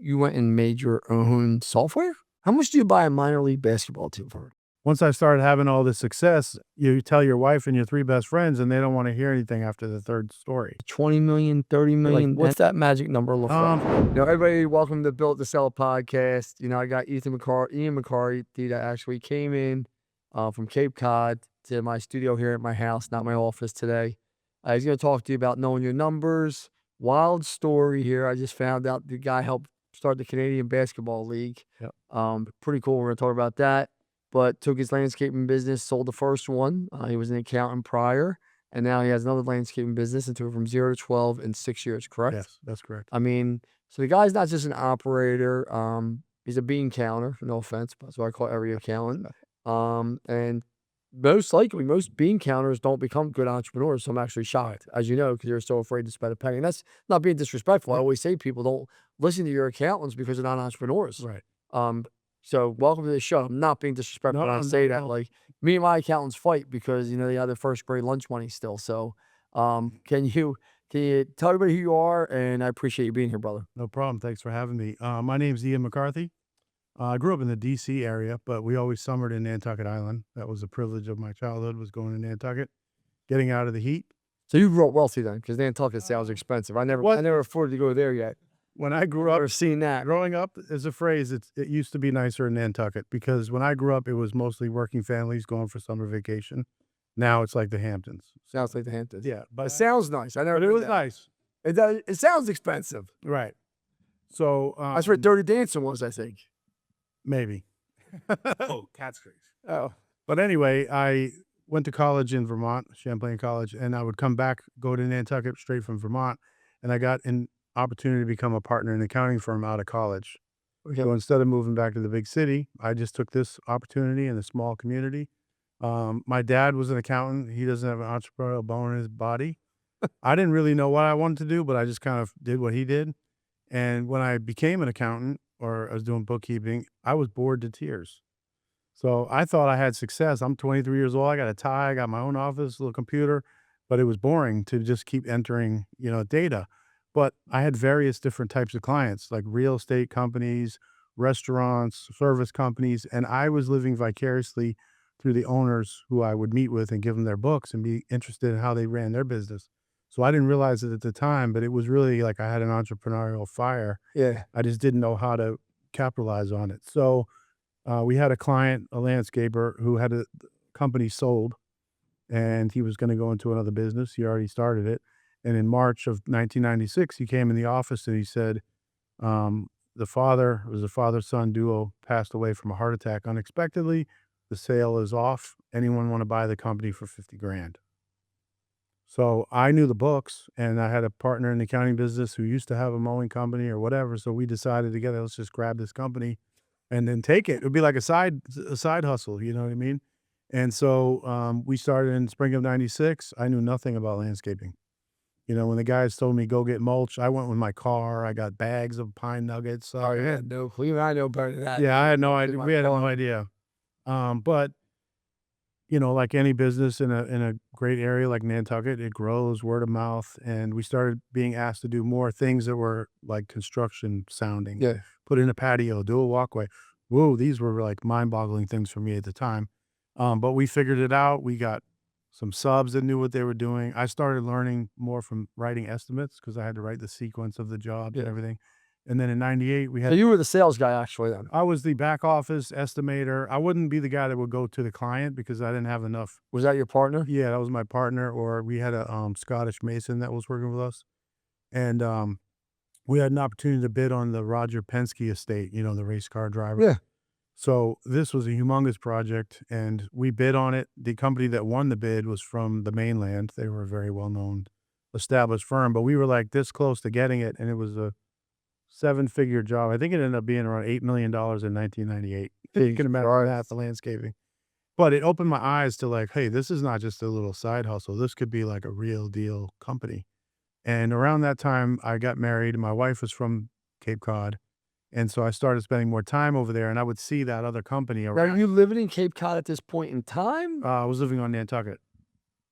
you went and made your own software? How much do you buy a minor league basketball team for? Once I started having all this success, you tell your wife and your 3 best friends, and they don't want to hear anything after the 3rd story. 20 million, 30 million. Like, what's that magic number look like? Everybody, welcome to Built to Sell podcast. I got Ian McCarthy that actually came in from Cape Cod to my studio here at my house, not my office today. He's going to talk to you about knowing your numbers. Wild story here. I just found out the guy helped start the Canadian Basketball League. Yep. Pretty cool. We're going to talk about that. But took his landscaping business, sold the first one. He was an accountant prior, and now he has another landscaping business and took it from 0 to 12 in 6 years, correct? Yes, that's correct. I mean, so the guy's not just an operator. He's a bean counter, no offense, but that's what I call every accountant. And most likely, most bean counters don't become good entrepreneurs, so I'm actually shocked, as you know, because you're so afraid to spend a penny. And that's not being disrespectful. I always say people don't listen to your accountants because they're not entrepreneurs. Right. So welcome to the show. I'm not being disrespectful when I say that. Like, me and my accountants fight because, they have their first grade lunch money still. So can you tell everybody who you are? And I appreciate you being here, brother. No problem. Thanks for having me. My name's Ian McCarthy. I grew up in the D.C. area, but we always summered in Nantucket Island. That was a privilege of my childhood, was going to Nantucket, getting out of the heat. So you grew up wealthy then, because Nantucket sounds expensive. I never afforded to go there yet. When I grew up, Never seen that. growing up, as a phrase, it used to be nicer in Nantucket, because when I grew up, it was mostly working families going for summer vacation. Now it's like the Hamptons. Sounds like the Hamptons. Yeah, It but sounds nice. I never. it did was that. nice, It does. It sounds expensive. right? So That's where Dirty Dancing was, I think. maybe. Oh, Cat's Creek. Oh, But anyway, I went to college in Vermont, Champlain College, and I would come back, go to Nantucket straight from Vermont, and I got an opportunity to become a partner in an accounting firm out of college. okay. So instead of moving back to the big city, I just took this opportunity in a small community. My dad was an accountant. He doesn't have an entrepreneurial bone in his body. I didn't really know what I wanted to do, but I just kind of did what he did. And when I became an accountant, or I was doing bookkeeping, I was bored to tears. So I thought I had success. I'm 23 years old. I got a tie. I got my own office, little computer, but it was boring to just keep entering, data. But I had various different types of clients, like real estate companies, restaurants, service companies, and I was living vicariously through the owners who I would meet with and give them their books and be interested in how they ran their business. So I didn't realize it at the time, but it was really like I had an entrepreneurial fire. Yeah. I just didn't know how to capitalize on it. So we had a client, a landscaper, who had a company sold, and he was going to go into another business. He already started it. And in March of 1996, he came in the office and he said, the father, it was a father-son duo, passed away from a heart attack unexpectedly. The sale is off. Anyone want to buy the company for 50 grand? So I knew the books, and I had a partner in the accounting business who used to have a mowing company or whatever. So we decided together, let's just grab this company and then take it. It would be like a side hustle, you know what I mean? And so we started in spring of 96. I knew nothing about landscaping. When the guys told me go get mulch, I went with my car. I got bags of pine nuggets. Oh, yeah. No clue. I know better than that. Yeah, I had no idea. We had no idea. But like any business in a great area like Nantucket, it grows word of mouth, and we started being asked to do more things that were like construction sounding. Yeah. Put in a patio, do a walkway. Whoa, these were like mind-boggling things for me at the time. But we figured it out. We got some subs that knew what they were doing. I started learning more from writing estimates because I had to write the sequence of the jobs and everything. And then in 98, we So had, you were the sales guy actually then. I was the back office estimator. I wouldn't be the guy that would go to the client because I didn't have enough. Was that your partner? Yeah, that was my partner. Or we had a Scottish mason that was working with us. And we had an opportunity to bid on the Roger Penske estate, the race car driver. Yeah. So this was a humongous project, and we bid on it. The company that won the bid was from the mainland. They were a very well-known, established firm, but we were like this close to getting it, and it was a 7-figure job. I think it ended up being around $8 million in 1998. You can imagine that for landscaping. But it opened my eyes to like, hey, this is not just a little side hustle. This could be like a real deal company. And around that time, I got married. My wife was from Cape Cod. And so I started spending more time over there, and I would see that other company Are around. you living in Cape Cod at this point in time? I was living on Nantucket.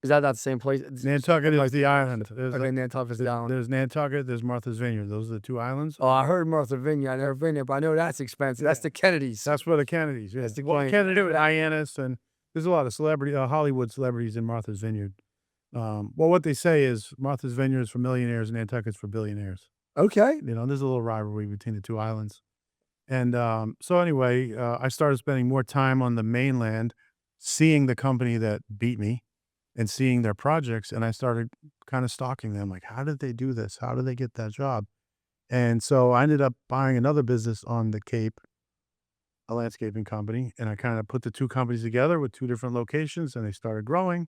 Is that not the same place? Nantucket is the island. Okay, Nantucket is the island. There's Nantucket, there's Martha's Vineyard. Those are the 2 islands. Oh, I heard Martha's Vineyard. I've never been there, but I know that's expensive. That's the Kennedys. That's where the Kennedys. Yeah. That's the Kennedy with Hyannis, and there's a lot of Hollywood celebrities in Martha's Vineyard. Well, what they say is Martha's Vineyard is for millionaires and Nantucket's for billionaires. Okay. You know, there's a little rivalry between the 2 islands. And so anyway, I started spending more time on the mainland, seeing the company that beat me and seeing their projects. And I started kind of stalking them. Like, how did they do this? How did they get that job? And so I ended up buying another business on the Cape, a landscaping company. And I kind of put the 2 companies together with 2 different locations, and they started growing.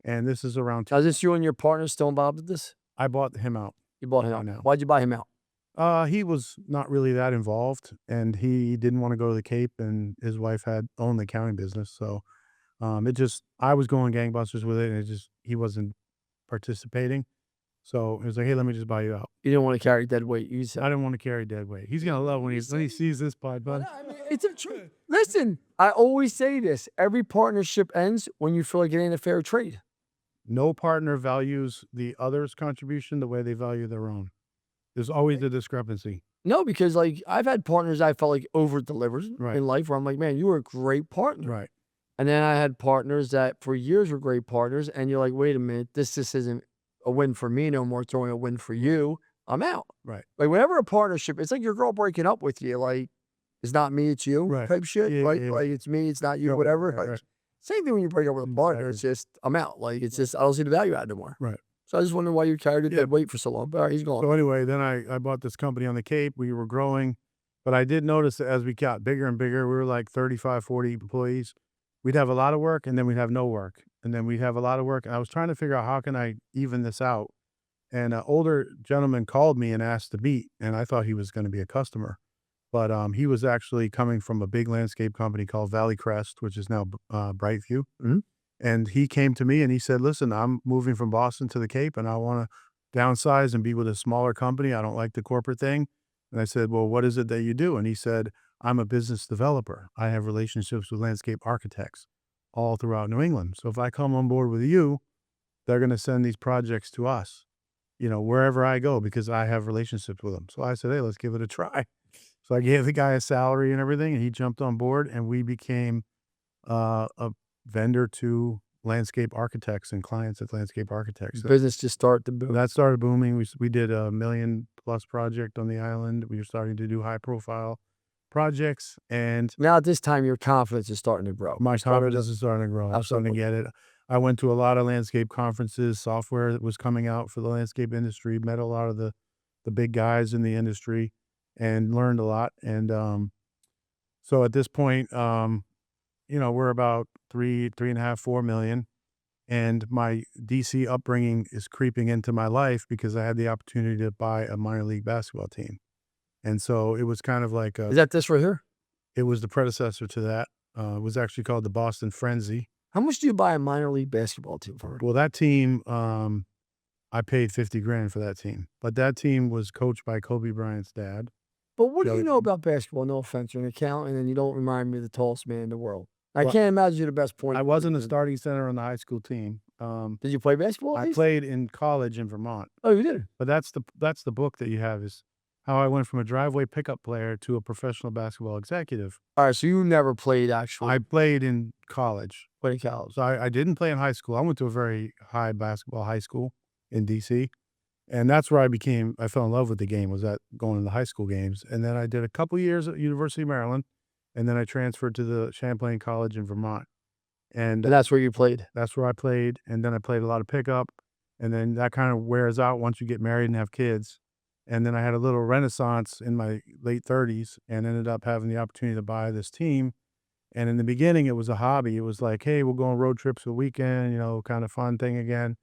And this is around. Now, is this you and your partner still involved with this? I bought him out. You bought him out. now. Why'd you buy him out? He was not really that involved, and he didn't want to go to the Cape, and his wife owned the accounting business. So, I was going gangbusters with it, and he wasn't participating. So it was like, hey, let me just buy you out. You didn't want to carry dead weight. I didn't want to carry dead weight. He's gonna love when he sees this pod, bud. I mean, it's a truth. Listen, I always say this: every partnership ends when you feel like it ain't a fair trade. No partner values the other's contribution the way they value their own. There's always a discrepancy. No, because like I've had partners I felt like over delivered in life where I'm like, man, you were a great partner. Right. And then I had partners that for years were great partners, and you're like, wait a minute, this just isn't a win for me no more. It's only a win for you. I'm out. Right. Like whenever a partnership, it's like your girl breaking up with you. Like it's not me, it's you. Right. Type shit. Yeah, right? yeah. Like it's me, it's not you. Whatever. Right, Like, same thing when you break up with a partner. It's just I'm out. Like it's just I don't see the value out anymore. Right. So I just wonder why you carried dead weight for so long. But all right, he's gone. So anyway, then I bought this company on the Cape. We were growing, but I did notice that as we got bigger and bigger, we were like 35, 40 employees. We'd have a lot of work, and then we'd have no work. And then we'd have a lot of work. And I was trying to figure out how can I even this out. And an older gentleman called me and asked to meet, and I thought he was going to be a customer. But he was actually coming from a big landscape company called Valley Crest, which is now Brightview. Mhm. And he came to me and he said, listen, I'm moving from Boston to the Cape, and I want to downsize and be with a smaller company. I don't like the corporate thing. And I said, well, what is it that you do? And he said, I'm a business developer. I have relationships with landscape architects all throughout New England. So if I come on board with you, they're going to send these projects to us, you know, wherever I go, because I have relationships with them. So I said, hey, let's give it a try. So I gave the guy a salary and everything, and he jumped on board, and we became a vendor to landscape architects and clients at landscape architects. Business just started to boom. That started booming. We did a $1 million+ project on the island. We were starting to do high profile projects, and Now at this time, your confidence is starting to grow. my confidence is starting to grow. I'm starting to get it. I went to a lot of landscape conferences. Software that was coming out for the landscape industry, met a lot of the big guys in the industry, and learned a lot. And so at this point, you know, we're about 3.5, 4 million. And my DC upbringing is creeping into my life because I had the opportunity to buy a minor league basketball team. And so it was kind of like Is that this right here? it was the predecessor to that. It was actually called the Boston Frenzy. How much do you buy a minor league basketball team for? Well, that team, I paid $50,000 for that team. But that team was coached by Kobe Bryant's dad. But what do you Joey- know about basketball? No offense, you're an accountant, and you don't remind me of the tallest man in the world. I Well, can't imagine you're the best point. I wasn't a starting center on the high school team. Did you play basketball? at I least? played in college in Vermont. Oh, you did. But that's the book that you have, is how I went from a driveway pickup player to a professional basketball executive. All right, so you never played actually. I played in college. played in college. So I didn't play in high school. I went to a very high basketball high school in DC. And that's where I fell in love with the game, was at going to the high school games. And then I did a couple years at University of Maryland, and then I transferred to the Champlain College in Vermont. And And that's where you played. that's where I played. And then I played a lot of pickup. And then that kind of wears out once you get married and have kids. And then I had a little renaissance in my late 30s and ended up having the opportunity to buy this team. And in the beginning, it was a hobby. It was like, hey, we'll go on road trips for the weekend, you know, kind of fun thing again.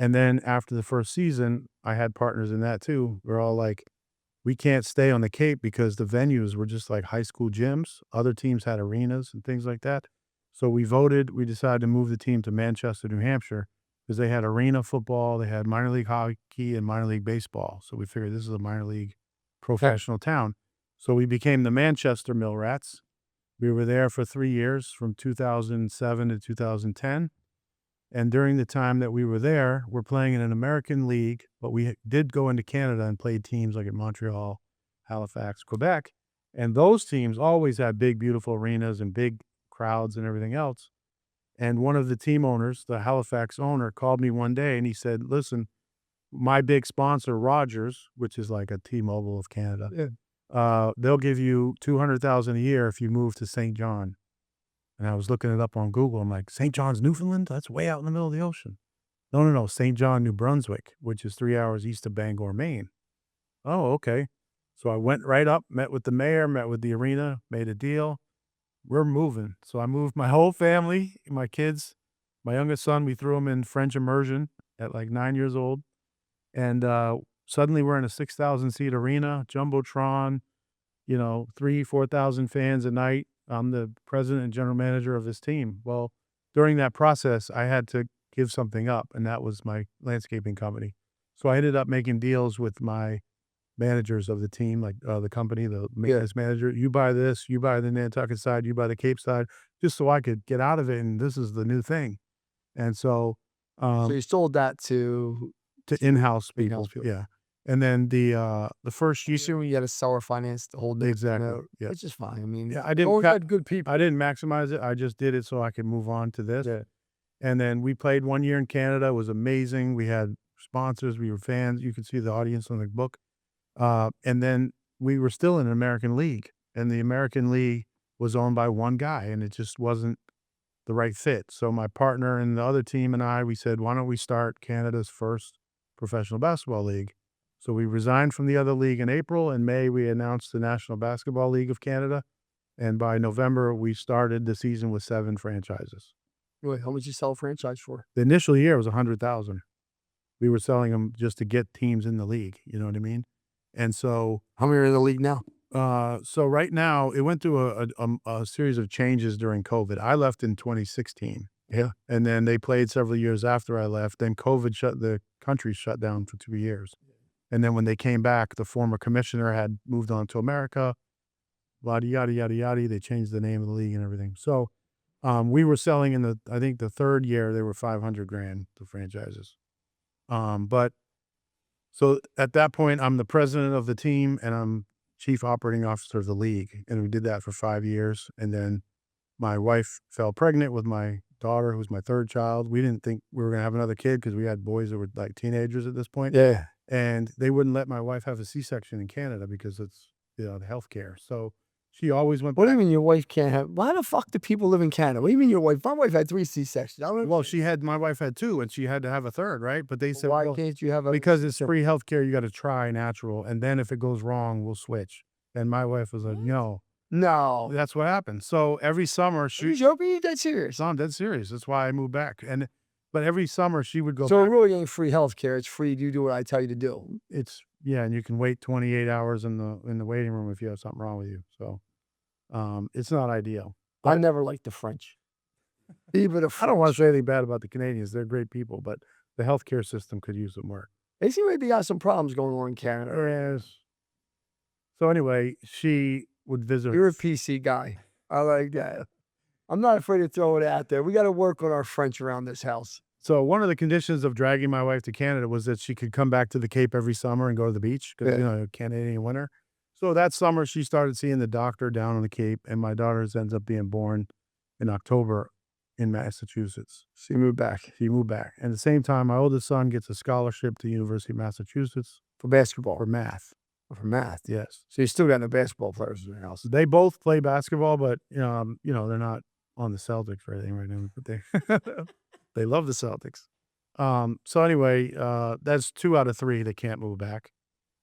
And then after the first season, I had partners in that too. We're all like, we can't stay on the Cape because the venues were just like high school gyms. Other teams had arenas and things like that. So we decided to move the team to Manchester, New Hampshire, because they had arena football, they had minor league hockey and minor league baseball. So we figured this is a minor league professional town. So we became the Manchester Mill Rats. We were there for 3 years, from 2007 to 2010. And during the time that we were there, we're playing in an American league, but we did go into Canada and played teams like at Montreal, Halifax, Quebec. And those teams always had big, beautiful arenas and big crowds and everything else. And one of the team owners, the Halifax owner, called me one day and he said, listen, my big sponsor, Rogers, which is like a T-Mobile of Canada, they'll give you $200,000 a year if you move to St. John. And I was looking it up on Google. I'm like, St. John's, Newfoundland? That's way out in the middle of the ocean. No. St. John, New Brunswick, which is 3 hours east of Bangor, Maine. Oh, okay. So I went right up, met with the mayor, met with the arena, made a deal. We're moving. So I moved my whole family, my kids, my youngest son, we threw him in French immersion at like 9 years old. And suddenly we're in a 6,000 seat arena, Jumbotron, 4,000 fans a night. I'm the president and general manager of this team. Well, during that process, I had to give something up, and that was my landscaping company. So I ended up making deals with my managers of the team, like the company, the maintenance manager. You buy this, you buy the Nantucket side, you buy the Cape side, just so I could get out of it. And this is the new thing. And so, So you sold that to in-house people. in-house people. Yeah. And then the first you year, see when you had to seller finance the whole day. exactly. Yeah. Which is fine. I mean, Yeah, you always had good people. I didn't maximize it. I just did it so I could move on to this. Yeah. And then we played 1 year in Canada. It was amazing. We had sponsors. We were fans. You could see the audience on the book. And then we were still in an American league. And the American league was owned by one guy, and it just wasn't the right fit. So my partner and the other team and I, we said, why don't we start Canada's first professional basketball league? So we resigned from the other league in April. In May, we announced the National Basketball League of Canada. And by November, we started the season with 7 franchises. Wait, how much you sell a franchise for? The initial year was 100,000. We were selling them just to get teams in the league. You know what I mean? And so, How many are in the league now? so right now, it went through a series of changes during COVID. I left in 2016. Yeah. And then they played several years after I left. Then COVID the country shut down for 2 years. And then when they came back, the former commissioner had moved on to America, yada, yada, yada, yada. They changed the name of the league and everything. So we were selling I think the third year, they were $500,000, the franchises. But so at that point, I'm the president of the team and I'm chief operating officer of the league. And we did that for 5 years. And then my wife fell pregnant with my daughter, who was my third child. We didn't think we were going to have another kid because we had boys that were like teenagers at this point. Yeah. And they wouldn't let my wife have a C-section in Canada because it's, the healthcare. So she always went What do you back. mean your wife can't have? Why the fuck do people live in Canada? What do you mean your wife? My wife had 3 C-sections. I don't know. Well, my wife had 2 and she had to have a third, right? But they said, Why well, can't you have a? because it's free healthcare, you got to try natural. And then if it goes wrong, we'll switch. And my wife was like, no, No. that's what happened. So every summer Are you joking? You dead serious? I'm dead serious. That's why I moved back. But every summer she would go So it back. really ain't free healthcare. It's free. You do what I tell you to do. Yeah, and you can wait 28 hours in the waiting room if you have something wrong with you. So it's not ideal. I never liked the French. Even the I don't want to say anything bad about the Canadians. They're great people, but the healthcare system could use some work. They seem like they got some problems going on in Canada. Yes. So anyway, she would visit. You're a PC guy. I like that. I'm not afraid to throw it out there. We got to work on our French around this house. So one of the conditions of dragging my wife to Canada was that she could come back to the Cape every summer and go to the beach because, Canadian winter. So that summer she started seeing the doctor down on the Cape, and my daughter ends up being born in October in Massachusetts. She moved back. She moved back. And at the same time, my oldest son gets a scholarship to the University of Massachusetts For basketball. for math. For math. Yes. So you still got no basketball players in your house. They both play basketball, but they're not on the Celtics or anything right now. But they love the Celtics. So anyway, that's 2 out of 3 that can't move back.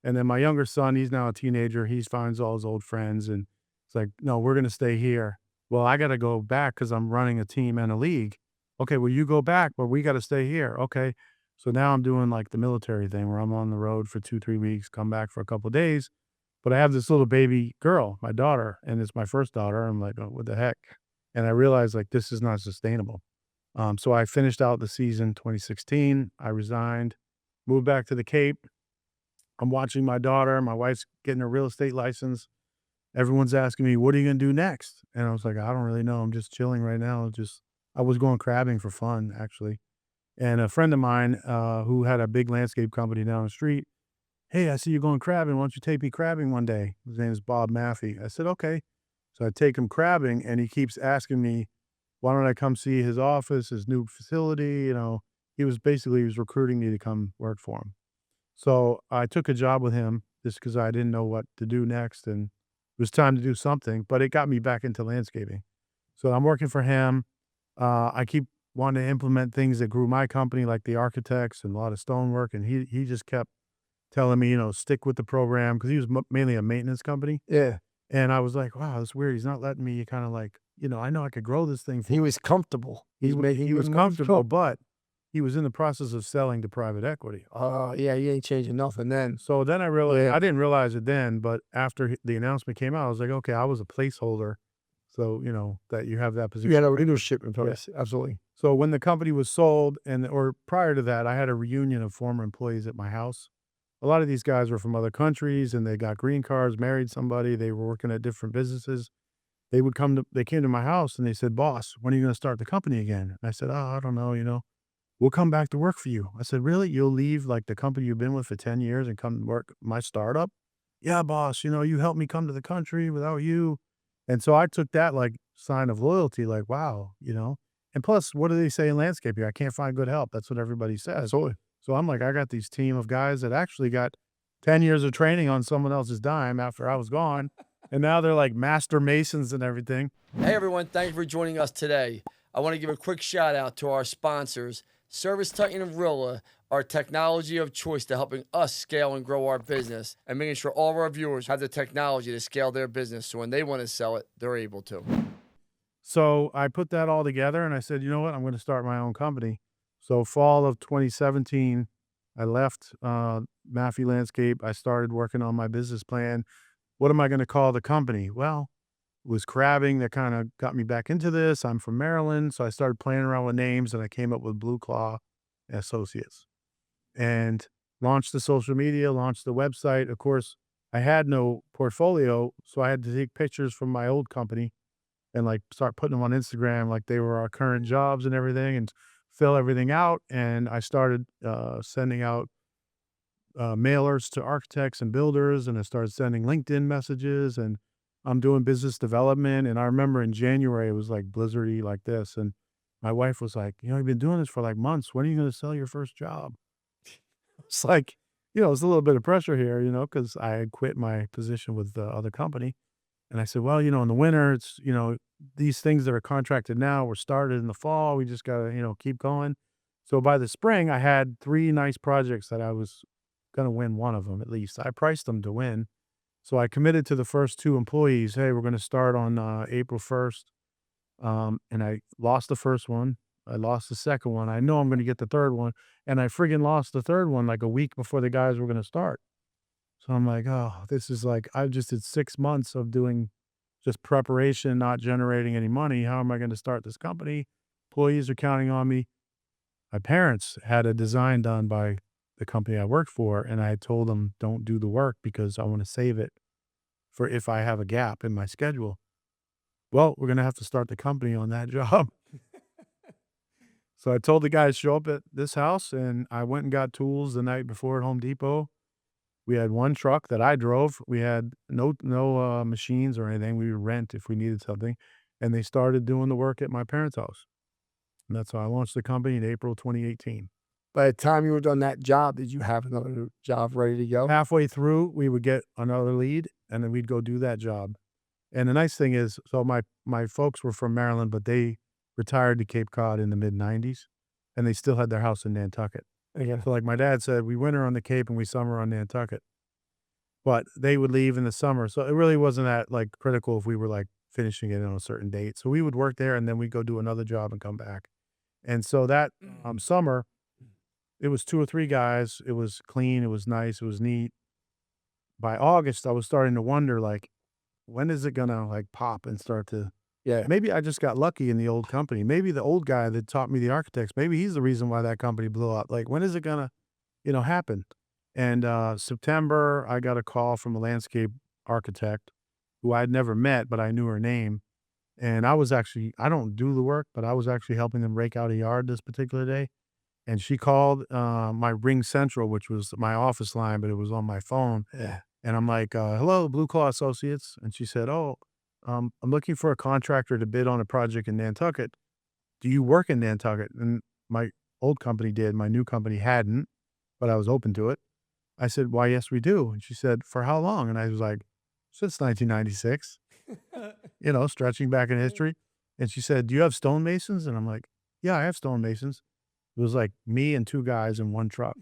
And then my younger son, he's now a teenager. He finds all his old friends, and it's like, no, we're gonna stay here. Well, I got to go back because I'm running a team and a league. Okay, well, you go back, but we got to stay here. Okay. So now I'm doing like the military thing where I'm on the road for 2-3 weeks, come back for a couple of days. But I have this little baby girl, my daughter, and it's my first daughter. I'm like, oh, what the heck? And I realized like this is not sustainable. So I finished out the season 2016. I resigned, moved back to the Cape. I'm watching my daughter. My wife's getting her real estate license. Everyone's asking me, what are you going to do next? And I was like, I don't really know. I'm just chilling right now. I was going crabbing for fun, actually. And a friend of mine who had a big landscape company down the street, hey, I see you going crabbing. Why don't you take me crabbing one day? His name is Bob Maffey. I said, okay. So I take him crabbing, and he keeps asking me, why don't I come see his office, his new facility? He was recruiting me to come work for him. So I took a job with him just because I didn't know what to do next, and it was time to do something, but it got me back into landscaping. So I'm working for him. I keep wanting to implement things that grew my company, like the architects and a lot of stonework, and he just kept telling me, stick with the program because he was mainly a maintenance company. Yeah. And I was like, wow, that's weird. He's not letting me kind of like, I know I could grow this thing. He was comfortable. He He's making he you was more comfortable, but he was in the process of selling to private equity. Yeah, you ain't changing nothing then. So then I realized, Yeah. I didn't realize it then, but after the announcement came out, I was like, okay, I was a placeholder. So, that you have that position. You had a leadership in place. Absolutely. So when the company was sold, or prior to that, I had a reunion of former employees at my house. A lot of these guys were from other countries and they got green cards, married somebody, they were working at different businesses. They came to my house and they said, boss, when are you going to start the company again? And I said, oh, I don't know, we'll come back to work for you. I said, really? You'll leave like the company you've been with for 10 years and come work my startup? Yeah, boss, you helped me come to the country without you. And so I took that like sign of loyalty, like, wow, and plus, what do they say in landscaping? I can't find good help. That's what everybody says. Absolutely. So I'm like, I got these team of guys that actually got 10 years of training on someone else's dime after I was gone. And now they're like master masons and everything. Hey, everyone. Thank you for joining us today. I want to give a quick shout out to our sponsors, Service Titan and Rilla, our technology of choice to helping us scale and grow our business and making sure all of our viewers have the technology to scale their business so when they want to sell it, they're able to. So I put that all together and I said, you know what? I'm going to start my own company. So fall of 2017, I left Maffey Landscape. I started working on my business plan. What am I going to call the company? Well, it was crabbing that kind of got me back into this. I'm from Maryland, so I started playing around with names and I came up with Blue Claw Associates and launched the social media, launched the website. Of course, I had no portfolio, so I had to take pictures from my old company and like start putting them on Instagram like they were our current jobs and everything and fill everything out. And I started sending out mailers to architects and builders, and I started sending LinkedIn messages, and I'm doing business development. And I remember in January, it was like blizzardy like this. And my wife was like, you've been doing this for like months. When are you going to sell your first job? It's like, it's a little bit of pressure here, because I had quit my position with the other company. And I said, well, in the winter, it's, these things that are contracted now were started in the fall. We just got to, keep going. So by the spring, I had 3 nice projects that I was going to win one of them at least. I priced them to win. So I committed to the first 2 employees. Hey, we're going to start on April 1st. And I lost the first one. I lost the second one. I know I'm going to get the third one. And I friggin' lost the third one like a week before the guys were going to start. So I'm like, oh, this is like, I just did 6 months of doing just preparation, not generating any money. How am I going to start this company? Employees are counting on me. My parents had a design done by the company I worked for, and I told them, don't do the work because I want to save it for if I have a gap in my schedule. Well, we're going to have to start the company on that job. So I told the guys, show up at this house, and I went and got tools the night before at Home Depot. We had 1 truck that I drove. We had no machines or anything. We would rent if we needed something. And they started doing the work at my parents' house. And that's how I launched the company in April 2018. By the time you were done that job, did you have another job ready to go? Halfway through, we would get another lead, and then we'd go do that job. And the nice thing is, so my folks were from Maryland, but they retired to Cape Cod in the mid-90s, and they still had their house in Nantucket. Again. So like my dad said, we winter on the Cape and we summer on Nantucket. But they would leave in the summer. So it really wasn't that like critical if we were like finishing it on a certain date. So we would work there and then we'd go do another job and come back. And so that summer, it was 2 or 3 guys. It was clean. It was nice. It was neat. By August, I was starting to wonder, like, when is it going to like pop and start to, maybe I just got lucky in the old company. Maybe the old guy that taught me the architects, maybe he's the reason why that company blew up. Like, when is it going to, happen? And September, I got a call from a landscape architect who I'd never met, but I knew her name. And I don't do the work, but I was actually helping them rake out a yard this particular day. And she called my Ring Central, which was my office line, but it was on my phone. Yeah. And I'm like, hello, Blue Claw Associates. And she said, oh, I'm looking for a contractor to bid on a project in Nantucket. Do you work in Nantucket? And my old company did. My new company hadn't, but I was open to it. I said, why, yes, we do. And she said, for how long? And I was like, since 1996, stretching back in history. And she said, do you have stonemasons? And I'm like, yeah, I have stonemasons. It was like me and two guys in one truck.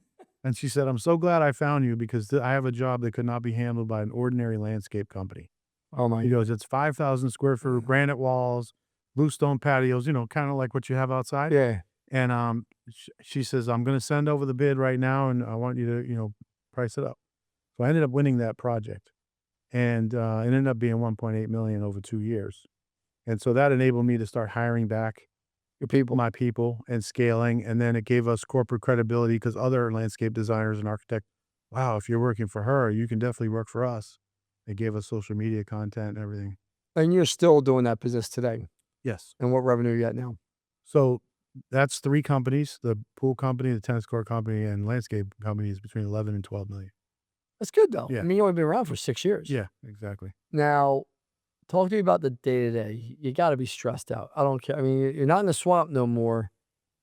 And she said, I'm so glad I found you because I have a job that could not be handled by an ordinary landscape company. Oh my He God. goes, it's 5,000 square foot granite walls, bluestone patios, kind of like what you have outside. Yeah. And she says, I'm going to send over the bid right now and I want you to, price it up. So I ended up winning that project. And it ended up being 1.8 million over 2 years. And so that enabled me to start hiring back Your people. my people and scaling. And then it gave us corporate credibility because other landscape designers and architects, wow, if you're working for her, you can definitely work for us. They gave us social media content and everything. And you're still doing that business today. Yes. And what revenue are you at now? So that's 3 companies, the pool company, the tennis court company, and landscape company is between 11 and 12 million. That's good though. Yeah. I mean, you only been around for 6 years. Yeah, exactly. Now, talk to me about the day-to-day. You got to be stressed out. I don't care. I mean, you're not in the swamp no more,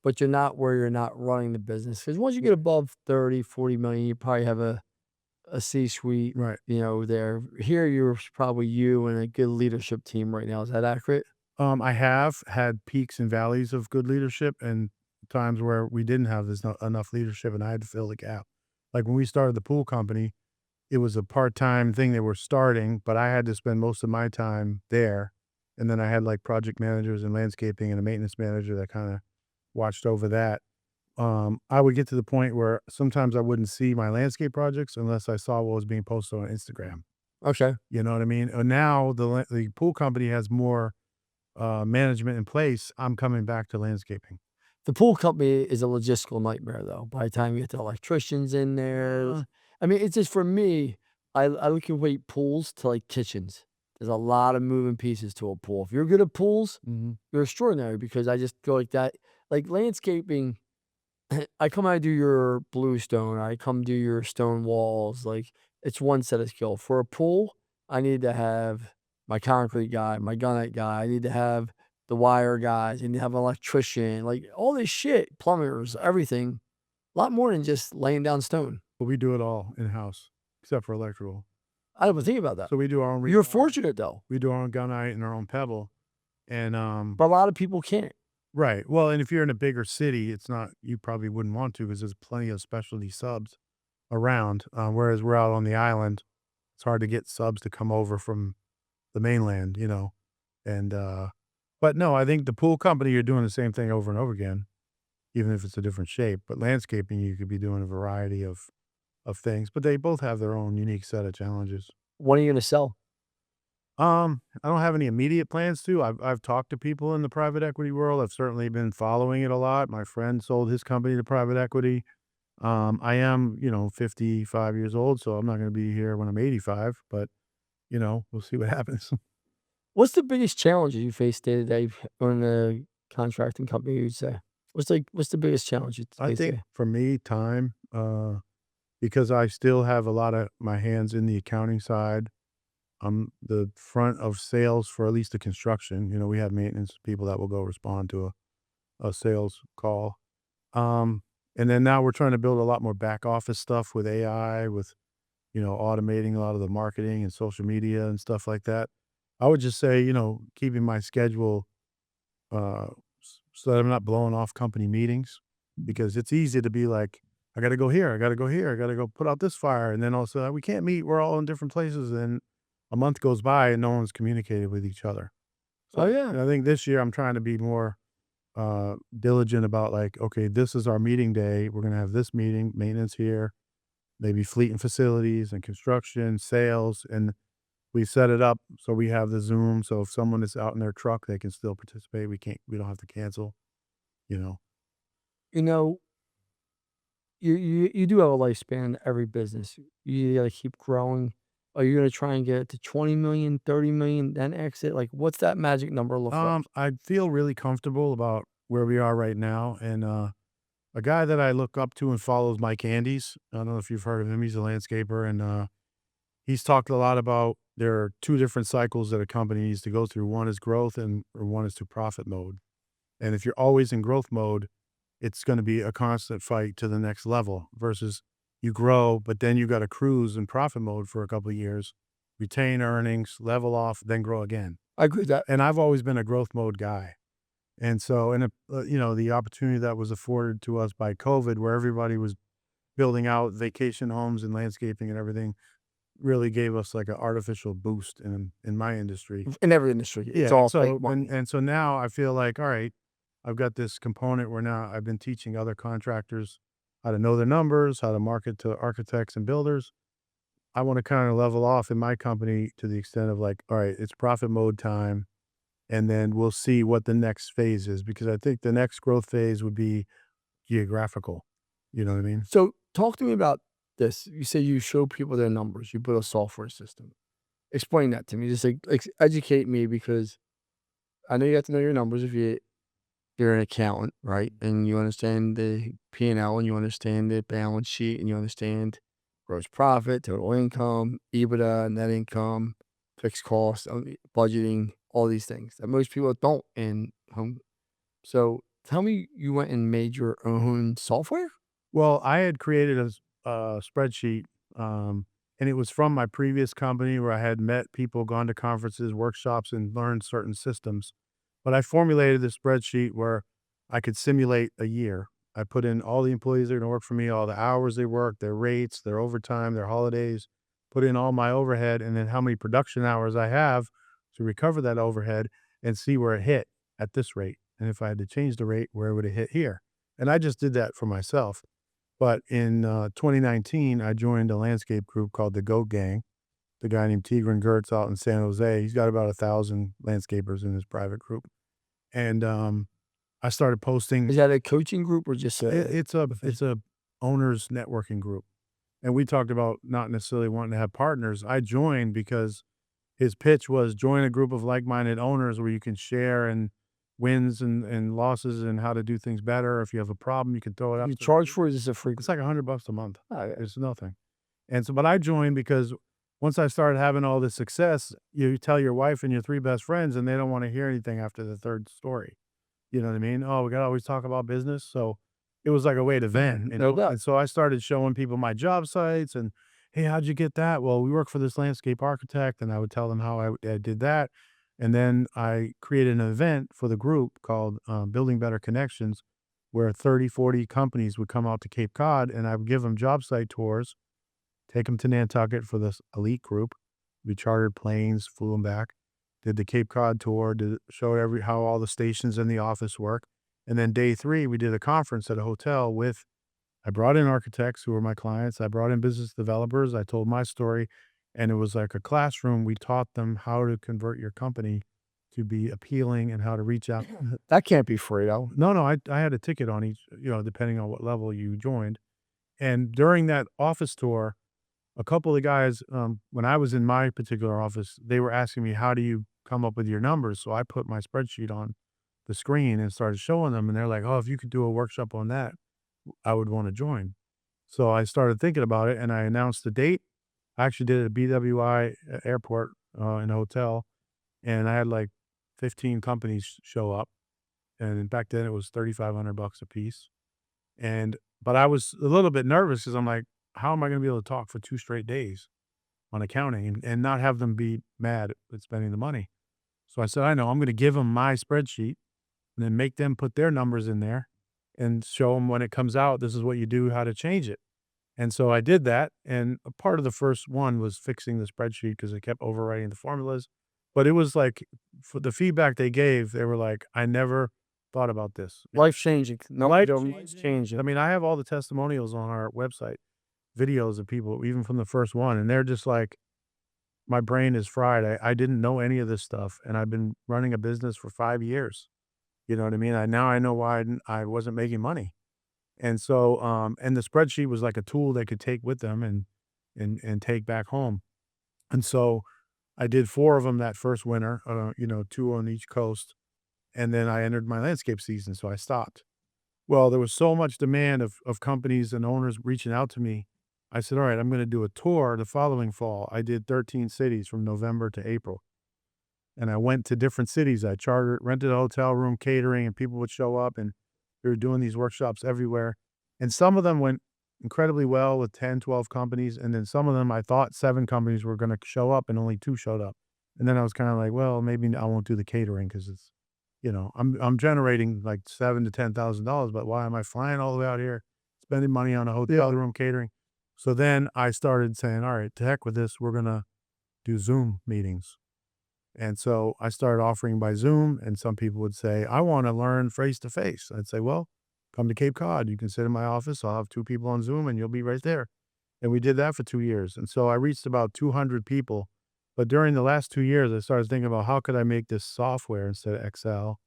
but you're not where you're not running the business. Because once you get above 30, 40 million, you probably have a C-suite, Right. there. Here, you're probably you and a good leadership team right now. Is that accurate? I have had peaks and valleys of good leadership and times where we didn't have enough leadership and I had to fill the gap. Like when we started the pool company, it was a part-time thing they were starting, but I had to spend most of my time there. And then I had like project managers and landscaping and a maintenance manager that kind of watched over that. I would get to the point where sometimes I wouldn't see my landscape projects unless I saw what was being posted on Instagram. Okay. You know what I mean? And now the pool company has more management in place. I'm coming back to landscaping. The pool company is a logistical nightmare, though. By the time you get the electricians in there, I mean, it's just for me. I equate pools to like kitchens. There's a lot of moving pieces to a pool. If you're good at pools, you're extraordinary because I just go like that. Like landscaping, I come out do your bluestone. I come do your stone walls. Like it's one set of skill. For a pool, I need to have my concrete guy, my gunite guy. I need to have the wire guys. I need to have an electrician. Like all this shit, plumbers, everything. A lot more than just laying down stone. But we do it all in-house, except for electrical. I don't even think about that. So we do our own You're fortunate though, we do our own gunite and our own pebble. And but a lot of people can't. right. Well, and if you're in a bigger city, it's not, you probably wouldn't want to because there's plenty of specialty subs around. Whereas we're out on the island, it's hard to get subs to come over from the mainland, And but no, I think the pool company, you're doing the same thing over and over again, even if it's a different shape. But landscaping, you could be doing a variety of things, but they both have their own unique set of challenges. When are you gonna sell? I don't have any immediate plans to. I've talked to people in the private equity world. I've certainly been following it a lot. My friend sold his company to private equity. I am, 55 years old, so I'm not going to be here when I'm 85, but we'll see what happens. What's the biggest challenge you face day to day on a contracting company? You'd say what's the biggest challenge you I face think day? for me, time, because I still have a lot of my hands in the accounting side. I'm the front of sales for at least the construction. We have maintenance people that will go respond to a sales call. And then now we're trying to build a lot more back office stuff with AI, with, automating a lot of the marketing and social media and stuff like that. I would just say, keeping my schedule, uh, so that I'm not blowing off company meetings because it's easy to be like, I got to go here. I got to go here. I got to go put out this fire. And then also we can't meet. We're all in different places. And a month goes by and no one's communicated with each other. So Oh yeah. I think this year I'm trying to be more diligent about like, okay, this is our meeting day. We're going to have this meeting, maintenance here, maybe fleet and facilities and construction, sales. And we set it up so we have the Zoom. So if someone is out in their truck, they can still participate. We don't have to cancel, you know. You know, you do have a lifespan in every business. You gotta keep growing. Are you gonna try and get it to 20 million, 30 million, then exit? Like, what's that magic number look like? I feel really comfortable about where we are right now. And A guy that I look up to and follow is Mike Andes. I don't know if you've heard of him. He's a landscaper, and he's talked a lot about there are two different cycles that a company needs to go through. One is growth, or one is to profit mode. And if you're always in growth mode, it's going to be a constant fight to the next level versus you grow, but then you got to cruise in profit mode for a couple of years, retain earnings, level off, then grow again. I agree with that. And I've always been a growth mode guy. And so, the opportunity that was afforded to us by COVID, where everybody was building out vacation homes and landscaping and everything, really gave us like an artificial boost in my industry. In every industry, it's Yeah. all So, fake money. and so now I feel like, all right, I've got this component where now I've been teaching other contractors how to know their numbers, how to market to architects and builders. I want to kind of level off in my company to the extent of like, all right, it's profit mode time. And then we'll see what the next phase is, because I think the next growth phase would be geographical. You know what I mean? So talk to me about this. You say you show people their numbers. You build a software system. Explain that to me. Just like educate me, because I know you have to know your numbers if you're an accountant, right? And you understand the P&L, and you understand the balance sheet, and you understand gross profit, total income, EBITDA, net income, fixed costs, budgeting, all these things that most people don't in home. So tell me, you went and made your own software? Well, I had created a spreadsheet, and it was from my previous company where I had met people, gone to conferences, workshops, and learned certain systems. But I formulated this spreadsheet where I could simulate a year. I put in all the employees that are going to work for me, all the hours they work, their rates, their overtime, their holidays, put in all my overhead, and then how many production hours I have to recover that overhead and see where it hit at this rate. And if I had to change the rate, where would it hit here? And I just did that for myself. But in 2019, I joined a landscape group called the Goat Gang. The guy named Tigran Gertz out in San Jose. He's got about 1,000 landscapers in his private group. And I started posting. Is that a coaching group or just It's a owners networking group. And we talked about not necessarily wanting to have partners. I joined because his pitch was join a group of like-minded owners where you can share and wins and losses and how to do things better. If you have a problem, you can throw it up. you charge for it? Is it a free? It's like $100 a month. Oh, yeah. It's nothing. And so, but I joined because once I started having all this success, you tell your wife and your three best friends, and they don't want to hear anything after the third story. You know what I mean? Oh, we got to always talk about business. So it was like a way to vent. No doubt. And so I started showing people my job sites and, hey, how'd you get that? Well, we work for this landscape architect, and I would tell them how I did that. And then I created an event for the group called Building Better Connections, where 30, 40 companies would come out to Cape Cod, and I would give them job site tours, take them to Nantucket for this elite group. We chartered planes, flew them back, did the Cape Cod tour, showed how all the stations in the office work. And then day 3, we did a conference at a hotel I brought in architects who were my clients. I brought in business developers. I told my story, and it was like a classroom. We taught them how to convert your company to be appealing and how to reach out. That can't be free though. No, I had a ticket on each, depending on what level you joined. And during that office tour, a couple of guys, when I was in my particular office, they were asking me, how do you come up with your numbers? So I put my spreadsheet on the screen and started showing them. And they're like, oh, if you could do a workshop on that, I would want to join. So I started thinking about it, and I announced the date. I actually did it at BWI airport in a hotel, and I had like 15 companies show up. And back then it was $3,500 a piece. But I was a little bit nervous because I'm like, how am I going to be able to talk for 2 straight days on accounting and not have them be mad at spending the money? So I said, I know, I'm going to give them my spreadsheet and then make them put their numbers in there and show them when it comes out, this is what you do, how to change it. And so I did that. And a part of the first one was fixing the spreadsheet because it kept overwriting the formulas. But it was like, for the feedback they gave, they were like, I never thought about this. Life changing. No, Life changing. I mean, I have all the testimonials on our website, videos of people, even from the first one. And they're just like, my brain is fried. I didn't know any of this stuff. And I've been running a business for 5 years. You know what I mean? Now I know why I wasn't making money. And so, and the spreadsheet was like a tool they could take with them and take back home. And so I did 4 of them that first winter, 2 on each coast. And then I entered my landscape season. So I stopped. Well, there was so much demand of companies and owners reaching out to me. I said, all right, I'm going to do a tour the following fall. I did 13 cities from November to April. And I went to different cities. I rented a hotel room, catering, and people would show up, and we were doing these workshops everywhere. And some of them went incredibly well with 10, 12 companies. And then some of them, I thought 7 companies were going to show up and only 2 showed up. And then I was kind of like, well, maybe I won't do the catering because it's, I'm generating like $7,000 to $10,000, but why am I flying all the way out here, spending money on a hotel room catering? So then I started saying, all right, to heck with this. We're going to do Zoom meetings. And so I started offering by Zoom, and some people would say, I want to learn face to face. I'd say, well, come to Cape Cod. You can sit in my office. I'll have 2 people on Zoom and you'll be right there. And we did that for 2 years. And so I reached about 200 people. But during the last 2 years, I started thinking about how could I make this software instead of Excel?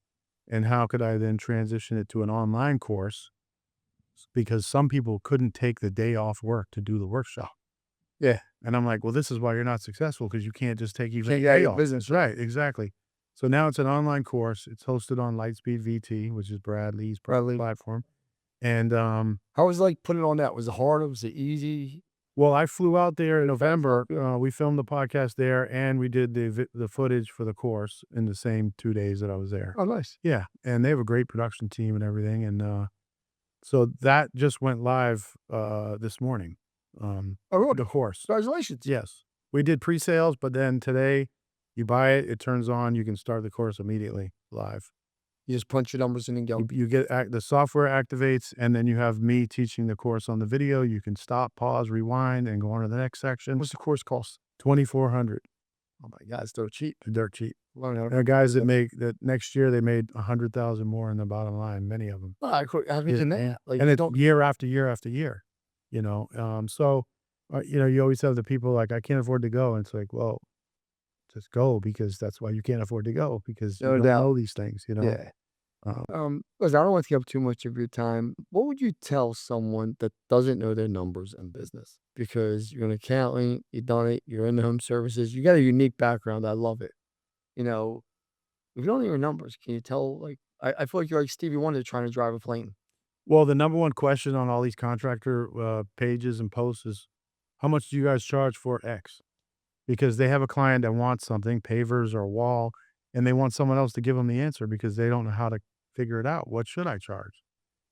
And how could I then transition it to an online course? Because some people couldn't take the day off work to do the workshop. Yeah. And I'm like, well, this is why you're not successful, because you can't just take even Can't a get out day your off. business. Right, exactly. So now it's an online course. It's hosted on Lightspeed VT, which is Bradley's platform. And How was it like putting it on that? Was it hard? Was it easy? well, I flew out there in November. We filmed the podcast there, and we did the footage for the course in the same 2 days that I was there. Oh, nice. Yeah, and they have a great production team and everything. And so that just went live this morning. Oh, really? The course. Congratulations. Yes. We did pre-sales, but then today you buy it, it turns on, you can start the course immediately live. You just punch your numbers in and go. You get the software activates, and then you have me teaching the course on the video. You can stop, pause, rewind, and go on to the next section. What's the course cost? $2,400. Oh my God, it's so cheap. Dirt cheap. Learn how There are guys that next year they made 100,000 more in the bottom line. Many of them. I mean, that. Like, And you it's don't. year after year after year. So you always have the people like, I can't afford to go. And it's like, well, just go, because that's why you can't afford to go, because you No don't doubt. know these things, Yeah. Um, Listen, I don't want to take up too much of your time. What would you tell someone that doesn't know their numbers in business? Because you're an accountant, you've done it, you're in the home services, you got a unique background. I love it. If you don't know your numbers, can you tell? Like, I feel like you're like Stevie Wonder trying to drive a plane. Well, the number one question on all these contractor pages and posts is, how much do you guys charge for X? Because they have a client that wants something, pavers or a wall, and they want someone else to give them the answer because they don't know how to figure it out. What should I charge?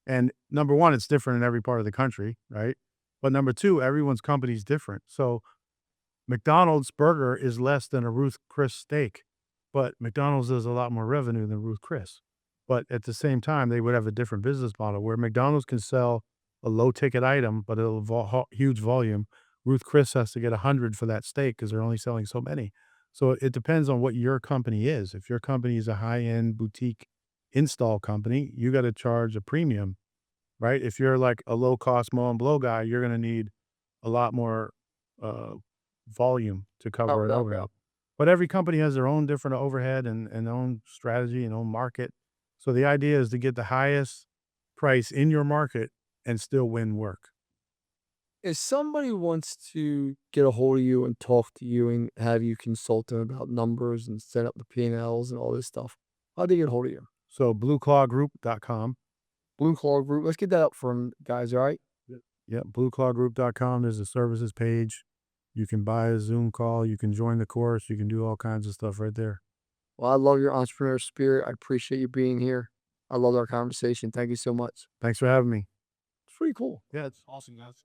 And number one, it's different in every part of the country, right? But number two, everyone's company is different. So McDonald's burger is less than a Ruth Chris steak, but McDonald's does a lot more revenue than Ruth Chris. But at the same time, they would have a different business model where McDonald's can sell a low ticket item, but it'll huge volume. Ruth Chris has to get 100 for that steak because they're only selling so many. So it depends on what your company is. If your company is a high-end boutique install company, you got to charge a premium, right? If you're like a low-cost mow and blow guy, you're going to need a lot more volume to cover it overhead. But every company has their own different overhead and their own strategy and own market. So the idea is to get the highest price in your market and still win work. If somebody wants to get a hold of you and talk to you and have you consult them about numbers and set up the P&Ls and all this stuff, how do they get a hold of you? So blueclawgroup.com. Blue Claw Group. Let's get that up for them, guys, all right? Yeah, blueclawgroup.com. There's a services page. You can buy a Zoom call. You can join the course. You can do all kinds of stuff right there. Well, I love your entrepreneur spirit. I appreciate you being here. I love our conversation. Thank you so much. Thanks for having me. It's pretty cool. Yeah, Awesome, guys.